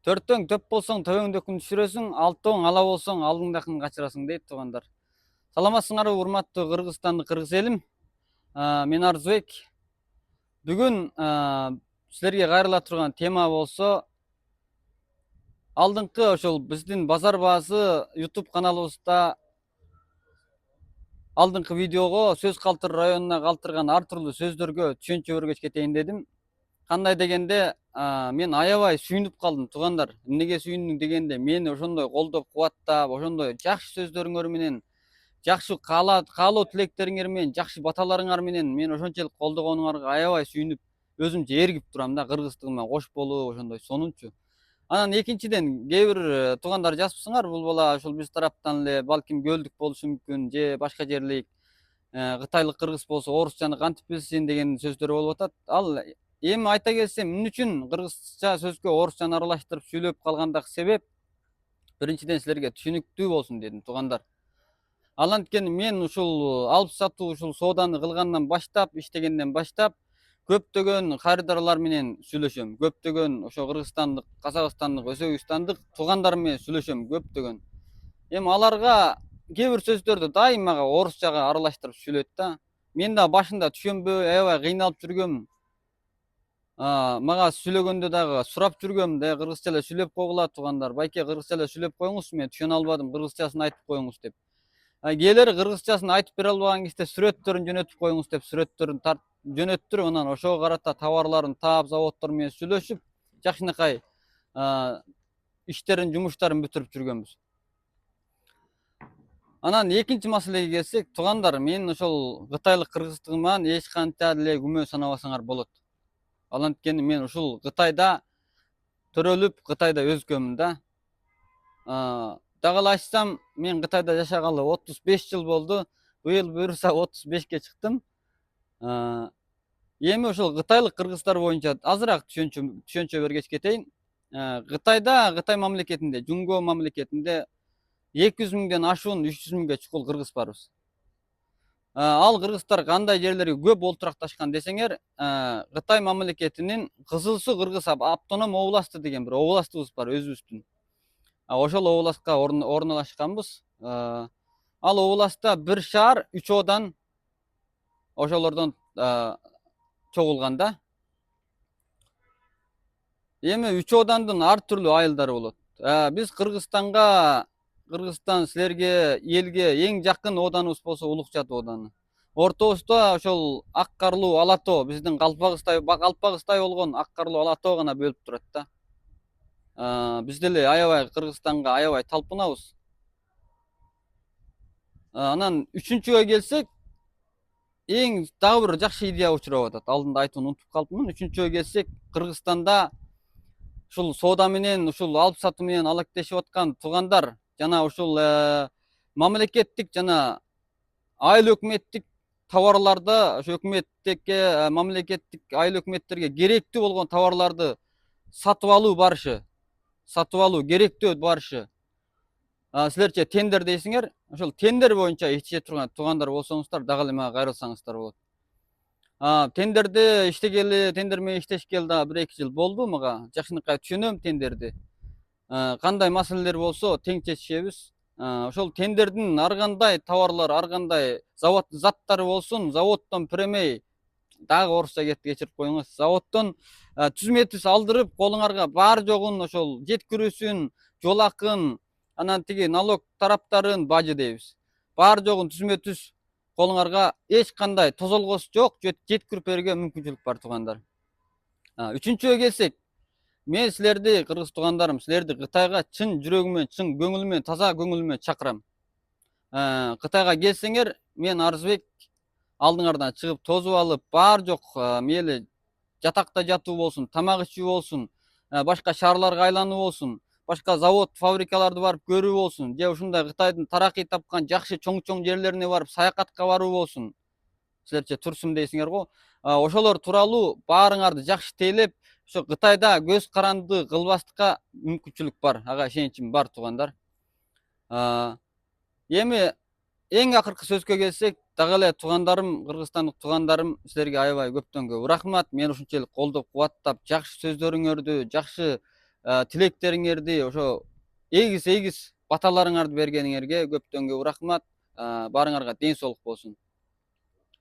Төрттөң төп болсоң төбөңдөкүн түшүрөсүң, алтооң ала болсоң алдыңдакын качырасың дейт туугандар. Саламатсыңарбы урматтуу Кыргызстандык кыргыз элим. Мен Арзыбек. Бүгүн силерге кайрыла турган тема болсо, алдыңкы ошол биздин базар баасы YouTube каналыбызда алдыңкы видеого сөз калтыруу районуна калтырган ар түрлүү сөздөргө түшүнчө бергөч кетейин дедим. Кандай дегенде, мен аябай сүйүнүп калдым туугандар. Эмнеге сүйүндүм дегенде, мени ошондой колдоп кубаттап, ошондой жакшы сөздөрүңөр менен, жакшы каалоо тилектериңер менен, жакшы баталарыңар менен мен ошончолук колдогонуңарга аябай сүйүнүп, өзүмчө эргип турам да, кыргыздыгыма кош болуп, ошондой сонунчу. Анан экинчиден, кээ бир туугандар жазыпсыңар, бул бала ушул биз тараптан эле балким көлдүк болушу мүмкүн, же башка жерлик, кытайлык кыргыз болсо орусчаны кантип билсин деген сөздөр болуп атат. Ал эми айта келсем, эмне үчүн кыргызча сөзгө орусчаны аралаштырып сүйлөп калгандагы себеп, биринчиден силерге түшүнүктүү болсун дедим туугандар. Ал анткени мен ушул алып сатуу, ушул сооданы кылгандан баштап, иштегенден баштап көптөгөн кайрыдарлар менен сүйлөшөм. Көптөгөн ошо кыргызстандык, казакстандык, өзбекстандык туугандарым менен сүйлөшөм көптөгөн. Эми аларга кээ бир сөздөрдү дайым мага орусчага аралаштырып сүйлөйт да. Мен да башында түшөнбөй, аябай кыйналып жүргөм. Мага сүйлөгөндө дагы сурап жүргөм, кыргызча эле сүйлөп койгула туугандар, байке кыргызча эле сүйлөп коюңуз, мен түшүнө албадым, кыргызчасын айтып коюңуз деп. Кээлери кыргызчасын айтып бере албаган кезде сүрөттөрүн жөнөтүп коюңуз деп сүрөттөрүн жөнөттүрүп, анан ошого карата товарларын таап, заводдор менен сүйлөшүп, жакшынакай иштерин, жумуштарын бүтүрүп жүргөнбүз. Анан экинчи маселеге келсек, туугандар, мен ошол кытайлык кыргыздыгыман эч канча деле күмөн санабасаңар болот. Ал анткени мен ушул Кытайда төрөлүп, Кытайда өскөнмүн да. Дагы эле айтсам, мен Кытайда жашагалы 35 жыл болду. Быйыл буюрса 35ке чыктым. Эми ошол кытайлык кыргыздар боюнча азыраак түшүнчө бергеч кетейин. Кытайда, Кытай мамлекетинде, Жунго мамлекетинде 200 миңден ашуун 300 миңге чукул кыргыз барбыз. Ал кыргыздар кандай жерлерге көп олтуракташкан десеңер, Кытай мамлекетинин Кызыл Суу кыргыз автоном областы деген бир областыбыз бар өзүбүздүн. Ошол областка орналашканбыз. Ал областта бир шаар 3 оодан ошолордон чогулган да. Эми 3 оодандын ар түрлүү айылдары болот. Биз Кыргызстан силерге, элге эң жакын ооданыбыз болсо Улукчат ооданы. Ортобузда ошол Ак Карлуу, Ала Тоо, биздин Калпагыстай болгон Ак Карлуу, Ала Тоо гана бөлүп турат да. Биз деле аябай Кыргызстанга аябай талпынабыз. Анан үчүнчүгө келсек, эң дагы бир жакшы идея учурап атат. Алдында айтууну унутуп калыпмын. Үчүнчүгө келсек, Кыргызстанда ушул соода менен, ушул алып сатуу менен алектешип аткан туугандар жана ушул мамлекеттик жана айыл өкмөттүк товарларды, ошо өкмөттүккө, мамлекеттик айыл өкмөттерге керектүү болгон товарларды сатып алуу барышы, керектөө барышы. Силерче тендер дейсиңер. Ошол тендер боюнча иштеше турган туугандар болсоңуздар, дагы эле мага кайрылсаңыздар болот. Тендерди иштегели, тендер менен иштешкели дагы 1-2 жыл болду мага. Жакшынакай түшүнөм тендерди. Кандай маселелер болсо тең чечишебиз. Ошол тендердин ар кандай товарлар, ар кандай завод заттары болсун, заводдон премей, дагы орусча кетти, кечирип коюңуз. Заводдон түзмө-түз алдырып, колуңарга бар жогун ошол жеткирүүсүн, жол акын, анан тиги налог тараптарын, бажы дейбиз. Бар жогун түзмө-түз колуңарга эч кандай тозолгосу жок, жеткирип берүүгө мүмкүнчүлүк бар туугандар. Үчүнчүгө келсек, мен силерди, кыргыз туугандарым, силерди Кытайга чын жүрөгүмөн, чын көңүлүмөн, таза көңүлүмөн чакырам. Кытайга келсеңер, мен Арзыбек алдыңардан чыгып тозуп алып, бар жок мейли жатакта жатуу болсун, тамак ичүү болсун, башка шаарларга айлануу болсун, башка завод, фабрикаларды барып көрүү болсун, же ушундай Кытайдын тараккый тапкан жакшы чоң жерлерине барып саякатка баруу болсун. Силерче турсум дейсиңер го. Ошолор тууралуу баарыңарды жакшы тейлеп, ошо Кытайда көз каранды кылбастыкка мүмкүнчүлүк бар, ага ишеничим бар туугандар. Эми эң акыркы сөзгө келсек, дагы эле туугандарым, кыргызстандык туугандарым, силерге аябай көптөн көп рахмат. Мени ушунчалык колдоп кубаттап, жакшы сөздөрүңөрдү, жакшы тилектериңерди ошо эгиз баталарыңарды бергениңерге көптөн көп рахмат. Баарыңарга ден соолук болсун.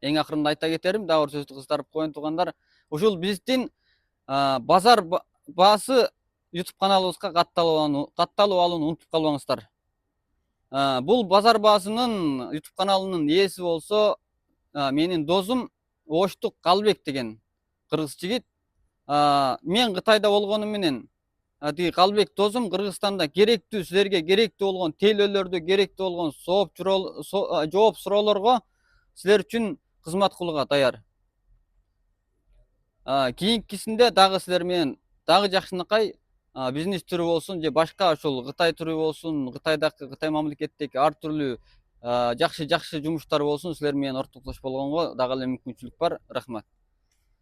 Эң акырында айта кетерим, дагы бир сөздү кыстарып коеюн туугандар. Ушул биздин базар баасы YouTube каналыбызга катталып алууну унутуп калбаңыздар. Бул базар баасынын YouTube каналынын ээси болсо менин досум Оштук Калбек деген кыргыз жигит. Мен Кытайда болгонум менен тиги Калбек досум Кыргызстанда керектүү, силерге керектүү болгон тейлөөлөрдү, керектүү болгон жооп суроолорго силер үчүн кызмат кылууга даяр. Кийинкисинде дагы силер менен дагы жакшынакай бизнес түрү болсун же башка ушул Кытай түрү болсун, Кытай мамлекетиндеги ар түрлүү жакшы жумуштар болсун, силер менен ортоктош болгонго дагы эле мүмкүнчүлүк бар. Рахмат.